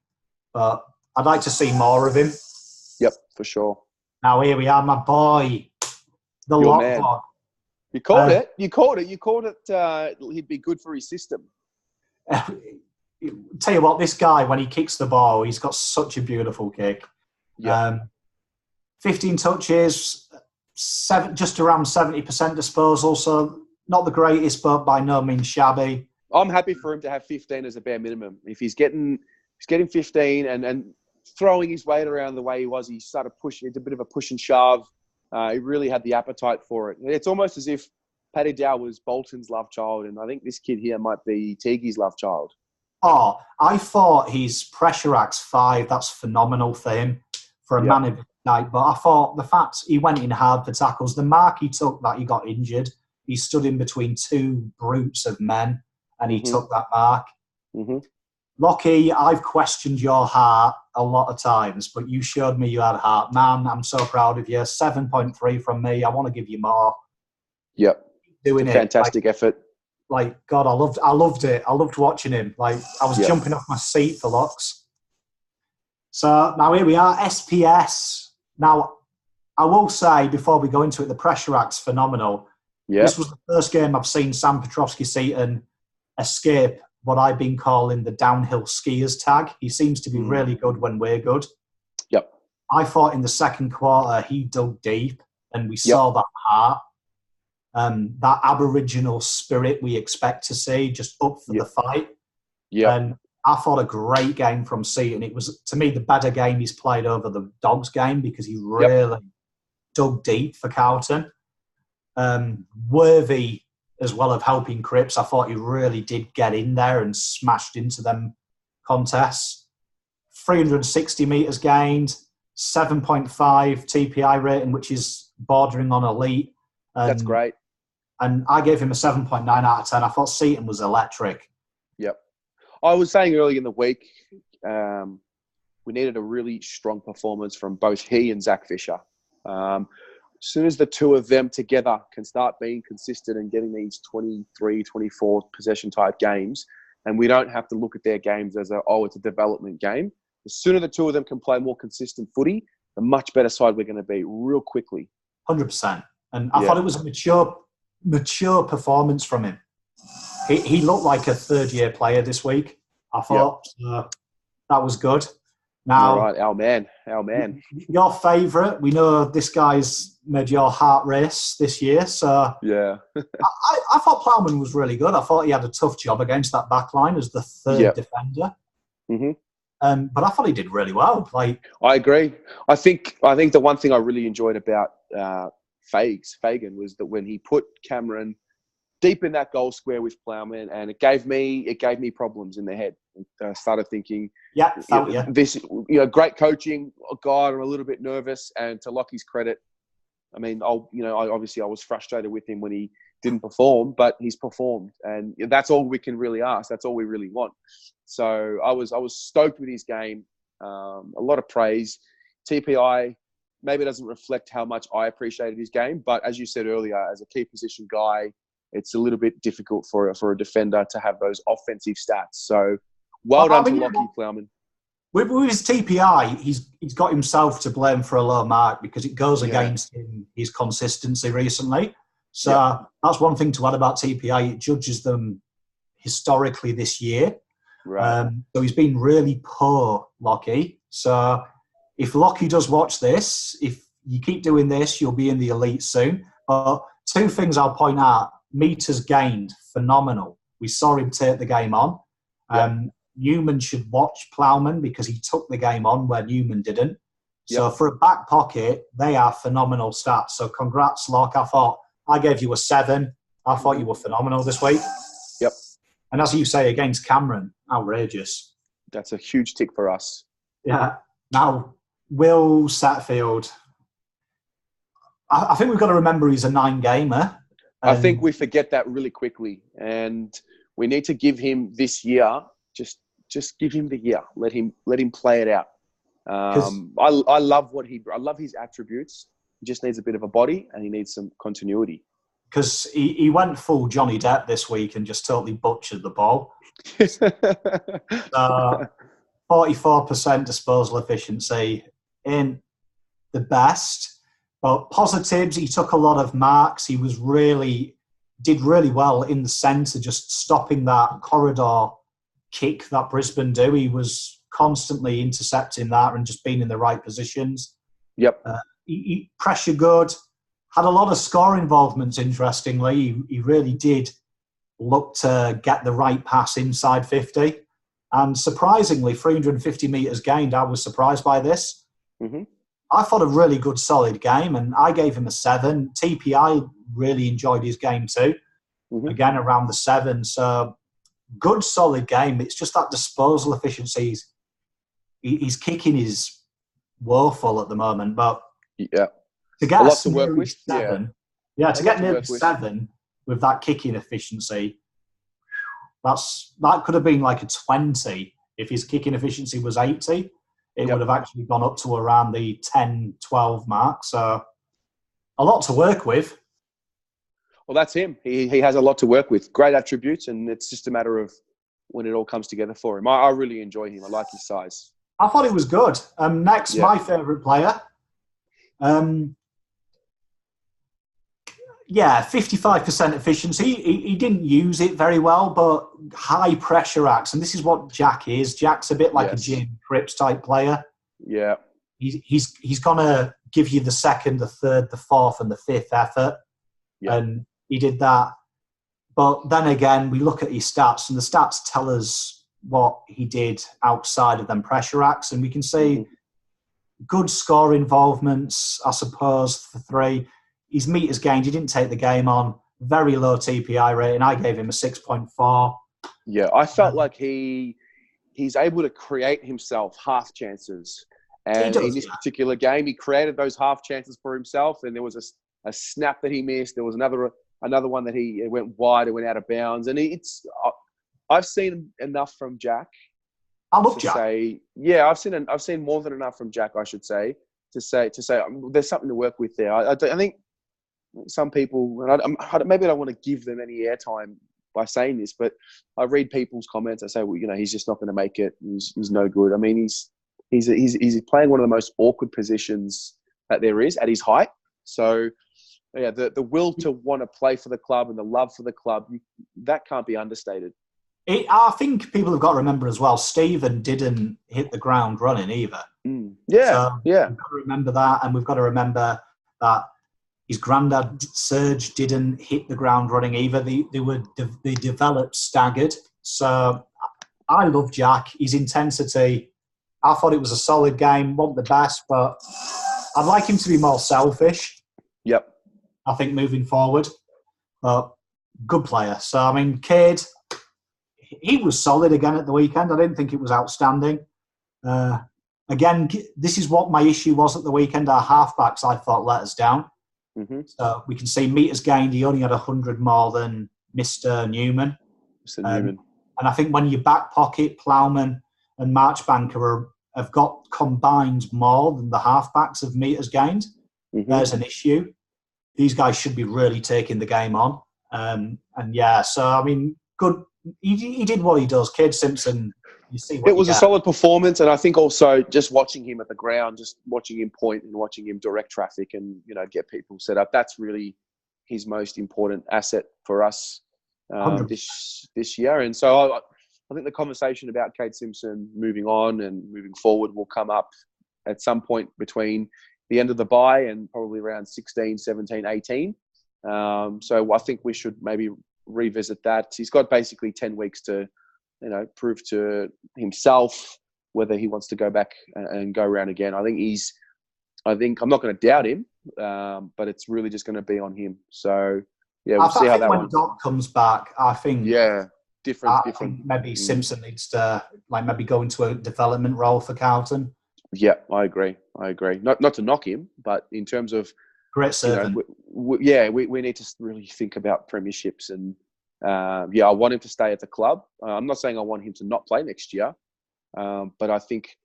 but I'd like to see more of him. Yep, for sure. Now here we are, my boy, the lock dog. You called it. You called it. You called it. He'd be good for his system. Tell you what, this guy, when he kicks the ball, he's got such a beautiful kick. Yeah. 15 touches, just around 70% disposal, so not the greatest, but by no means shabby. I'm happy for him to have 15 as a bare minimum. If he's getting 15 and throwing his weight around the way he was, he started pushing. It's a bit of a push and shove. He really had the appetite for it. It's almost as if Paddy Dow was Bolton's love child, and I think this kid here might be Teague's love child. Oh, I thought his pressure acts 5, that's phenomenal for him, for a man of night. But I thought the fact he went in hard for tackles, the mark he took that he got injured, he stood in between 2 brutes of men and he took that mark. Lockie, I've questioned your heart a lot of times, but you showed me you had heart. Man, I'm so proud of you. 7.3 from me. I want to give you more. Yep. Doing it. Fantastic effort. Like, God, I loved it. I loved watching him. Like, I was jumping off my seat for Locks. So now here we are, SPS. Now, I will say, before we go into it, the pressure act's phenomenal. Yep. This was the first game I've seen Sam Petrovsky-Seaton escape what I've been calling the downhill skiers tag. He seems to be really good when we're good. Yep. I thought in the second quarter, he dug deep and we saw that heart. That Aboriginal spirit we expect to see, just up for the fight. Yeah. And I thought a great game from Seaton. It was, to me, the better game he's played over the Dogs game because he really dug deep for Carlton. Worthy as well of helping Cripps. I thought he really did get in there and smashed into them contests. 360 metres gained, 7.5 TPI rating, which is bordering on elite. That's great. And I gave him a 7.9 out of 10. I thought Seaton was electric. Yep. I was saying early in the week, we needed a really strong performance from both he and Zach Fisher. As soon as the two of them together can start being consistent and getting these 23, 24 possession type games, and we don't have to look at their games as it's a development game. The sooner the two of them can play more consistent footy, the much better side we're going to be real quickly. 100%. And I thought it was a mature performance from him. He looked like a third-year player this week. I thought that was good. Now, all right, our man. Your favourite. We know this guy's made your heart race this year. So yeah, I thought Plowman was really good. I thought he had a tough job against that back line as the third defender. But I thought he did really well. Like, I agree. I think the one thing I really enjoyed about Fagan was that when he put Cameron deep in that goal square with Plowman, and it gave me problems in the head. started thinking, yeah. This, great coaching. Oh God, I'm a little bit nervous. And to Lockie's credit, I mean, I was frustrated with him when he didn't perform, but he's performed, and that's all we can really ask. That's all we really want. So I was stoked with his game. A lot of praise. TPI maybe doesn't reflect how much I appreciated his game, but as you said earlier, as a key position guy, it's a little bit difficult for a defender to have those offensive stats. So well done to Lockie Plowman. With his TPI, he's got himself to blame for a low mark because it goes against his consistency recently. So that's one thing to add about TPI. It judges them historically this year. Right. So he's been really poor, Lockie. So if Lockie does watch this, if you keep doing this, you'll be in the elite soon. But two things I'll point out. Meters gained, phenomenal. We saw him take the game on. Newman should watch Plowman because he took the game on where Newman didn't. So for a back pocket, they are phenomenal stats. So congrats, Locke. I gave you a 7. I thought you were phenomenal this week. Yep. And as you say, against Cameron, outrageous. That's a huge tick for us. Yeah. Now, Will Satfield. I think we've got to remember he's a 9-gamer. I think we forget that really quickly. And we need to give him this year, just give him the year. Let him play it out. I love his attributes. He just needs a bit of a body and he needs some continuity. Because he went full Johnny Depp this week and just totally butchered the ball. 44% disposal efficiency ain't the best. But positives, he took a lot of marks. He did really well in the centre, just stopping that corridor kick that Brisbane do. He was constantly intercepting that and just being in the right positions. Yep. He pressure good. Had a lot of score involvements, interestingly. He really did look to get the right pass inside 50. And surprisingly, 350 metres gained. I was surprised by this. Mm-hmm. I thought a really good, solid game, and I gave him a 7. TPI really enjoyed his game too. Mm-hmm. Again, around the 7. So, good, solid game. It's just that disposal efficiency. His kicking is woeful at the moment, but to get a lot to work with. 7, to get nearly 7 with that kicking efficiency, that could have been like a 20 if his kicking efficiency was 80. It would have actually gone up to around the 10, 12 mark. So a lot to work with. Well, that's him. He has a lot to work with. Great attributes, and it's just a matter of when it all comes together for him. I really enjoy him. I like his size. I thought he was good. Next, my favourite player. 55% efficiency. He didn't use it very well, but high pressure acts. And this is what Jack is. Jack's a bit like a Jim Cripps type player. Yeah. He's going to give you the second, the third, the fourth, and the fifth effort. Yeah. And he did that. But then again, we look at his stats, and the stats tell us what he did outside of them pressure acts. And we can see good score involvements, I suppose, for 3. His meters gained, he didn't take the game on. Very low TPI rating. I gave him a 6.4. Yeah, I felt like he's able to create himself half chances. And in this particular game, he created those half chances for himself. And there was a snap that he missed. There was another one that he went wide and went out of bounds. And I've seen enough from Jack. I love Jack. I've seen more than enough from Jack, I should say, to say there's something to work with there. I think some people, and maybe I don't want to give them any airtime by saying this, but I read people's comments. I say, well, he's just not going to make it. He's no good. I mean, he's playing one of the most awkward positions that there is at his height. So, the will to want to play for the club and the love for the club, that can't be understated. I think people have got to remember as well, Stephen didn't hit the ground running either. We've got to remember that, and we've got to remember that his granddad, Serge, didn't hit the ground running either. They developed staggered. So I love Jack. His intensity, I thought it was a solid game. Wasn't the best, but I'd like him to be more selfish. Yep. I think moving forward. But good player. So, I mean, Cade, he was solid again at the weekend. I didn't think it was outstanding. Again, this is what my issue was at the weekend. Our halfbacks, I thought, let us down. Mm-hmm. So we can see metres gained. He only had 100 more than Mr. Newman. Mr. Newman. And I think when your back pocket, Plowman and Marchbanker have got combined more than the halfbacks of metres gained, there's an issue. These guys should be really taking the game on. And yeah, so I mean, good. He did what he does. Cade Simpson, you see what it was a solid performance, and I think also just watching him at the ground, just watching him point and watching him direct traffic and, you know, get people set up, that's really his most important asset for us this year. And so I think the conversation about Cade Simpson moving on and moving forward will come up at some point between the end of the bye and probably around 16, 17, 18. So I think we should maybe revisit that. He's got basically 10 weeks to, you know, prove to himself whether he wants to go back and go around again. I think I'm not going to doubt him, but it's really just going to be on him. So yeah, we'll see how that one. When Doc comes back, I think different. Maybe Simpson needs to maybe go into a development role for Carlton. Yeah, I agree. Not to knock him, but in terms of great servant. We need to really think about premierships and. I want him to stay at the club. I'm not saying I want him to not play next year, but I think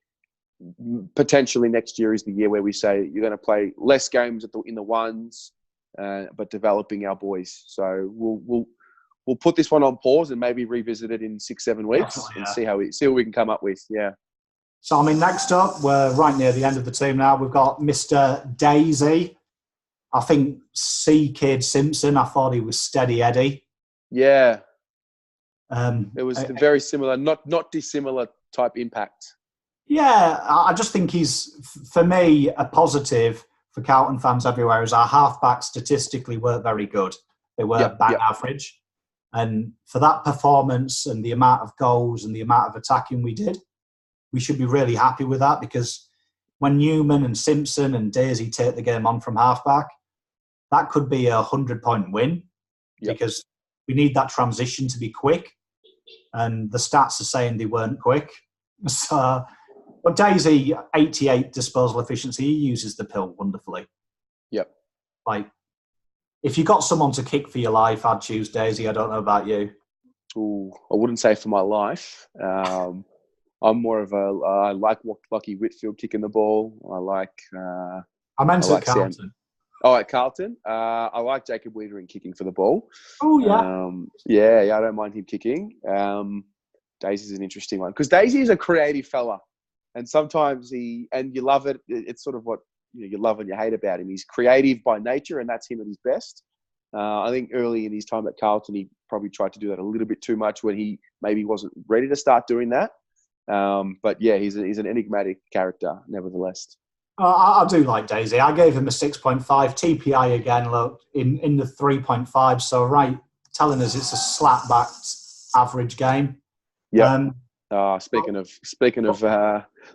potentially next year is the year where we say you're going to play less games in the ones, but developing our boys. So we'll put this one on pause and maybe revisit it in 6-7 weeks and see what we can come up with. Yeah. So I mean, next up, we're right near the end of the team now. We've got Mr. Daisy. I think Cade Simpson. I thought he was steady Eddie. Yeah, it was very similar, not dissimilar type impact. Yeah, I just think he's, for me, a positive for Carlton fans everywhere is our halfbacks statistically weren't very good. They were bang average. And for that performance and the amount of goals and the amount of attacking we did, we should be really happy with that, because when Newman and Simpson and Daisy take the game on from halfback, that could be a 100-point win because we need that transition to be quick, and the stats are saying they weren't quick. So, but Daisy, 88 disposal efficiency, he uses the pill wonderfully. Yep. Like, if you got someone to kick for your life, I'd choose Daisy. I don't know about you. Ooh, I wouldn't say for my life. I'm more of I like Lachie Whitfield kicking the ball. I meant at Carlton. Oh, at Carlton, I like Jacob Wiedering kicking for the ball. Oh, yeah. Yeah, I don't mind him kicking. Daisy's an interesting one because Daisy is a creative fella, and sometimes you love it. It's sort of what you love and you hate about him. He's creative by nature, and that's him at his best. I think early in his time at Carlton, he probably tried to do that a little bit too much when he maybe wasn't ready to start doing that. But yeah, he's an enigmatic character, nevertheless. I do like Daisy. I gave him a 6.5. TPI again, look, in the 3.5. So, telling us it's a slap-backed average game. Yeah. Speaking of,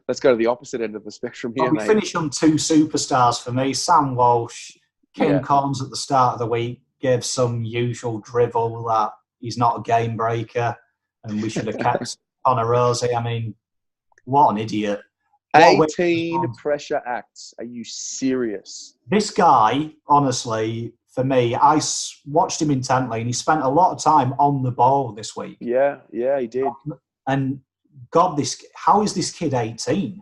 let's go to the opposite end of the spectrum here, we finish on two superstars for me. Sam Walsh, Ken Collins at the start of the week gave some usual drivel that he's not a game breaker and we should have kept Connor Rosie. I mean, what an idiot. 18 pressure acts. Are you serious? This guy, honestly, for me, I watched him intently and he spent a lot of time on the ball this week. Yeah, he did. And God, how is this kid 18?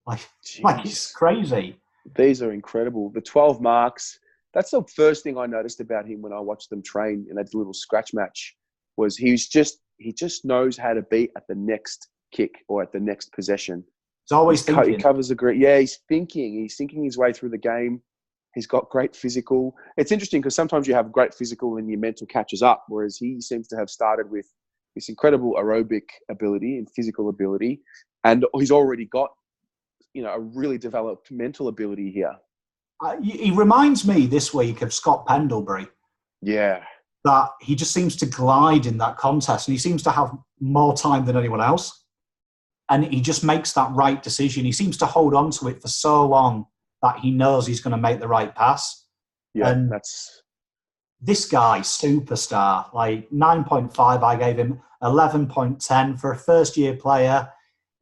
Like it's crazy. These are incredible. The 12 marks. That's the first thing I noticed about him when I watched them train in that little scratch match was he just knows how to be at the next kick or at the next possession. He's always thinking. He covers the grid. Yeah, he's thinking his way through the game. He's got great physical. It's interesting because sometimes you have great physical and your mental catches up, whereas he seems to have started with this incredible aerobic ability and physical ability, and he's already got a really developed mental ability here. He reminds me this week of Scott Pendlebury. Yeah. That he just seems to glide in that contest and he seems to have more time than anyone else. And he just makes that right decision. He seems to hold on to it for so long that he knows he's going to make the right pass. Yeah, and this guy, superstar, like 9.5, I gave him 11.10 for a first-year player.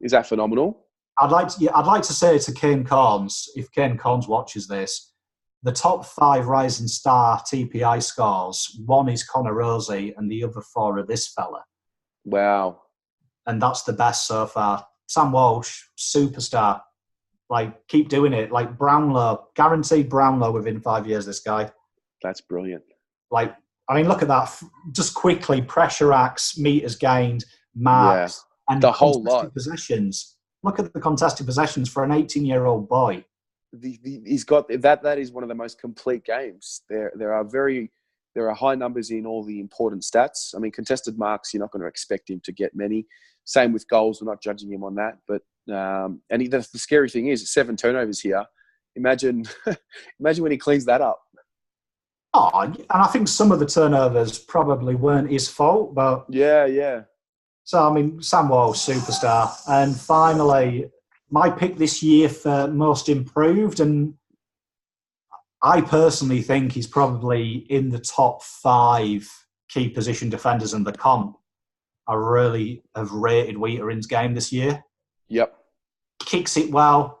Is that phenomenal? I'd like to say to Kane Corns, if Kane Corns watches this, the top 5 Rising Star TPI scores, one is Connor Rosie and the other 4 are this fella. Wow. And that's the best so far. Sam Walsh, superstar. Like, keep doing it. Like, Brownlow, guaranteed Brownlow within 5 years, this guy. That's brilliant. Like, I mean, look at that. Just quickly, pressure acts, meters gained, marks, and the whole lot. Possessions. Look at the contested possessions for an 18-year-old boy. He's got that. That is one of the most complete games. There are high numbers in all the important stats. I mean, contested marks, you're not going to expect him to get many. Same with goals. We're not judging him on that. But the scary thing is 7 turnovers here. Imagine when he cleans that up. Oh, and I think some of the turnovers probably weren't his fault, but yeah. So I mean, Sam Walsh, superstar, and finally, my pick this year for most improved, and I personally think he's probably in the top 5 key position defenders in the comp. I really have rated Wheaterin's game this year. Yep. Kicks it well.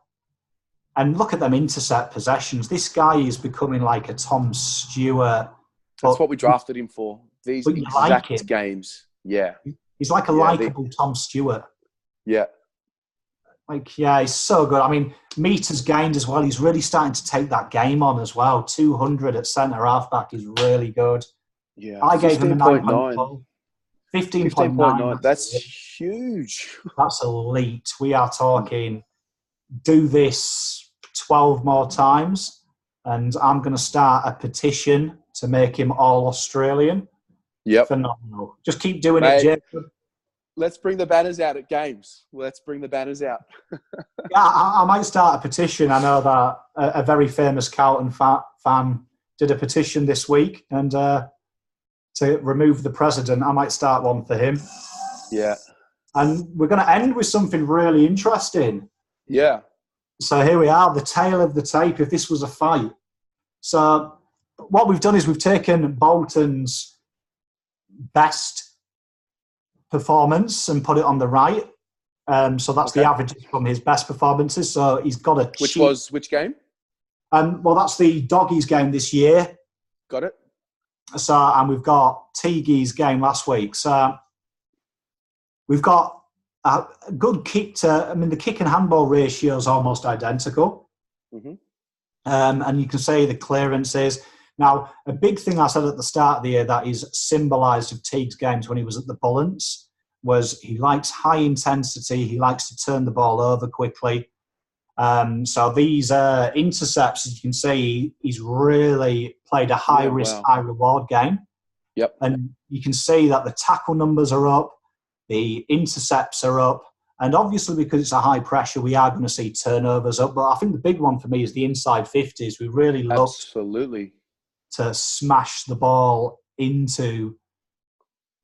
And look at them intercept possessions. This guy is becoming like a Tom Stewart. That's what we drafted him for. These exact games. Yeah. He's like a likeable Tom Stewart. Yeah. He's so good. I mean, meters gained as well. He's really starting to take that game on as well. 200 at centre halfback is really good. Yeah. I gave him a 9.9. 15.9. That's huge. That's elite. We are talking, do this 12 more times, and I'm going to start a petition to make him all Australian. Yep. Phenomenal. Just keep doing it, Jacob. Let's bring the banners out at games. Let's bring the banners out. I might start a petition. I know that a very famous Carlton fan did a petition this week, and to remove the president, I might start one for him. Yeah. And we're going to end with something really interesting. Yeah. So here we are, the tail of the tape, if this was a fight. So what we've done is we've taken Bolton's best performance and put it on the right. So that's the averages from his best performances. So he's got a which game? Well, that's the Doggies game this year. Got it. So, and we've got Teague's game last week. So we've got a good kick the kick and handball ratio is almost identical. Mm-hmm. And you can say the clearances. Now, a big thing I said at the start of the year that is symbolised of Teague's games when he was at the Bullants was he likes high intensity. He likes to turn the ball over quickly. So these intercepts, as you can see, he's really played a high-risk, high-reward game. Yep. And you can see that the tackle numbers are up, the intercepts are up, and obviously because it's a high pressure, we are going to see turnovers up. But I think the big one for me is the inside 50s. We really looked to smash the ball into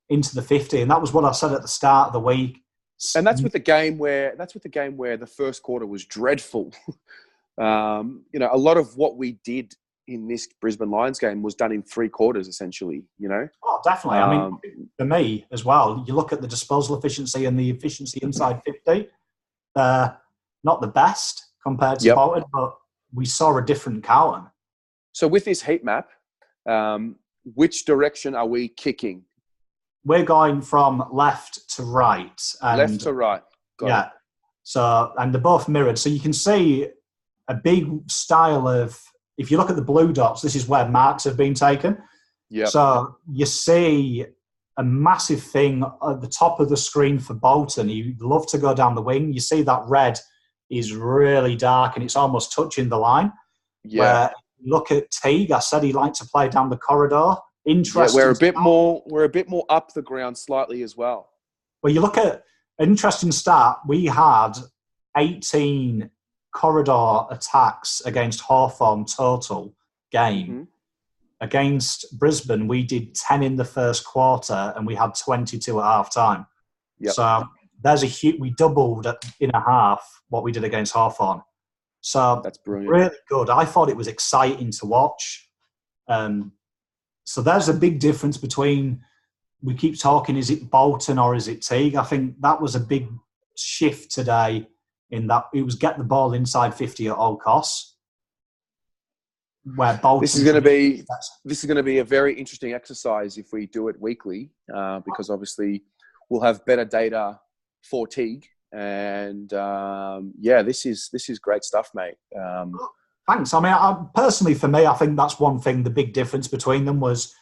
the 50, and that was what I said at the start of the week. And that's with the game where the first quarter was dreadful. A lot of what we did in this Brisbane Lions game was done in 3 quarters, essentially. Oh, definitely. I mean, for me as well, you look at the disposal efficiency and the efficiency inside 50. Not the best compared to Bolton, but we saw a different Carlton. So with this heat map, which direction are we kicking? We're going from left to right. And left to right. Got it. So, and they're both mirrored. So you can see a big style of, if you look at the blue dots, this is where marks have been taken. Yeah. So you see a massive thing at the top of the screen for Bolton. He'd love to go down the wing. You see that red is really dark and it's almost touching the line. Yeah. Where look at Teague. I said he liked to play down the corridor. Interesting. Yeah, we're a bit more up the ground slightly as well. Well, you look at an interesting stat. We had 18 corridor attacks against Hawthorn total game. Mm-hmm. Against Brisbane, we did 10 in the first quarter and we had 22 at half time. Yep. So there's we doubled in a half what we did against Hawthorn. So that's brilliant. Really good. I thought it was exciting to watch. So there's a big difference between, we keep talking, is it Bolton or is it Teague? I think that was a big shift today in that it was get the ball inside 50 at all costs. Where Bolton, this is going to be a very interesting exercise if we do it weekly, because obviously we'll have better data for Teague, and this is great stuff, mate. Thanks. I mean, personally, for me, I think that's one thing. The big difference between them was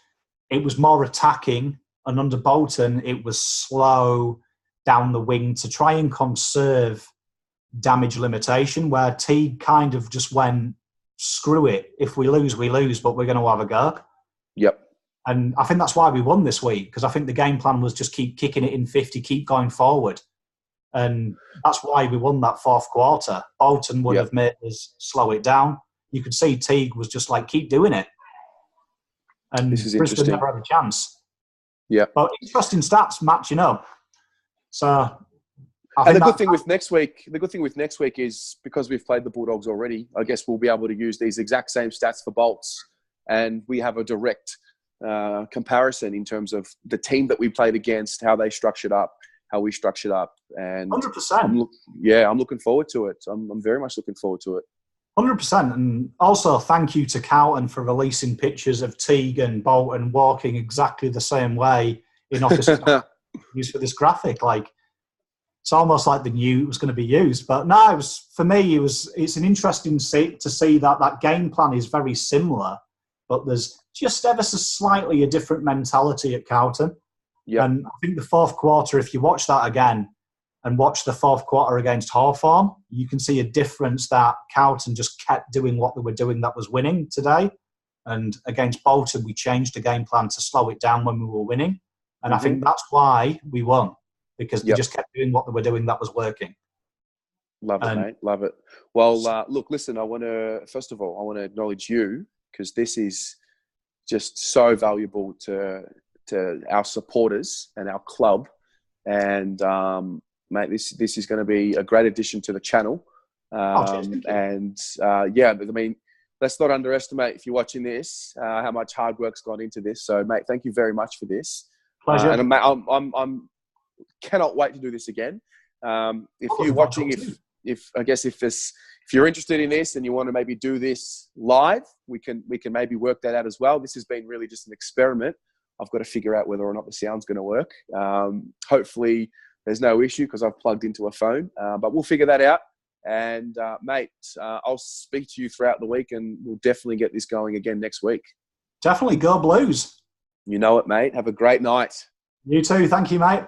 it was more attacking, and under Bolton, it was slow down the wing to try and conserve damage limitation, where Teague kind of just went, screw it. If we lose, we lose, but we're going to have a go. Yep. And I think that's why we won this week, because I think the game plan was just keep kicking it in 50, keep going forward. And that's why we won that fourth quarter. Bolton would have made us slow it down. You could see Teague was just like, keep doing it. And this is Brisbane interesting. never had a chance. Yeah. But interesting stats matching up. So and the good thing with next week is because we've played the Bulldogs already, I guess we'll be able to use these exact same stats for Bolts, and we have a direct comparison in terms of the team that we played against, how they structured up, how we structured up, and 100%. I'm looking forward to it. I'm very much looking forward to it. 100%. And also thank you to Carlton for releasing pictures of Teague and Bolton walking exactly the same way in office used for this graphic. Like, it's almost like they knew it was going to be used. But no, it was, for me, it's an interesting to see that game plan is very similar, but there's just ever so slightly a different mentality at Carlton. Yep. And I think the fourth quarter, if you watch that again and watch the fourth quarter against Hawthorn, you can see a difference that Carlton just kept doing what they were doing that was winning today. And against Bolton, we changed the game plan to slow it down when we were winning. And I think that's why we won, because they just kept doing what they were doing that was working. Love it, mate. Love it. Well, look, listen, first of all, I want to acknowledge you, because this is just so valuable to our supporters and our club. And, mate, this is going to be a great addition to the channel. I mean, let's not underestimate, if you're watching this, how much hard work's gone into this. So, mate, thank you very much for this. Pleasure. And mate, I'm cannot wait to do this again. If you're watching, if you're interested in this and you want to maybe do this live, we can maybe work that out as well. This has been really just an experiment. I've got to figure out whether or not the sound's going to work. Hopefully there's no issue because I've plugged into a phone, but we'll figure that out. And mate, I'll speak to you throughout the week, and we'll definitely get this going again next week. Definitely. Go Blues. You know it, mate. Have a great night. You too. Thank you, mate.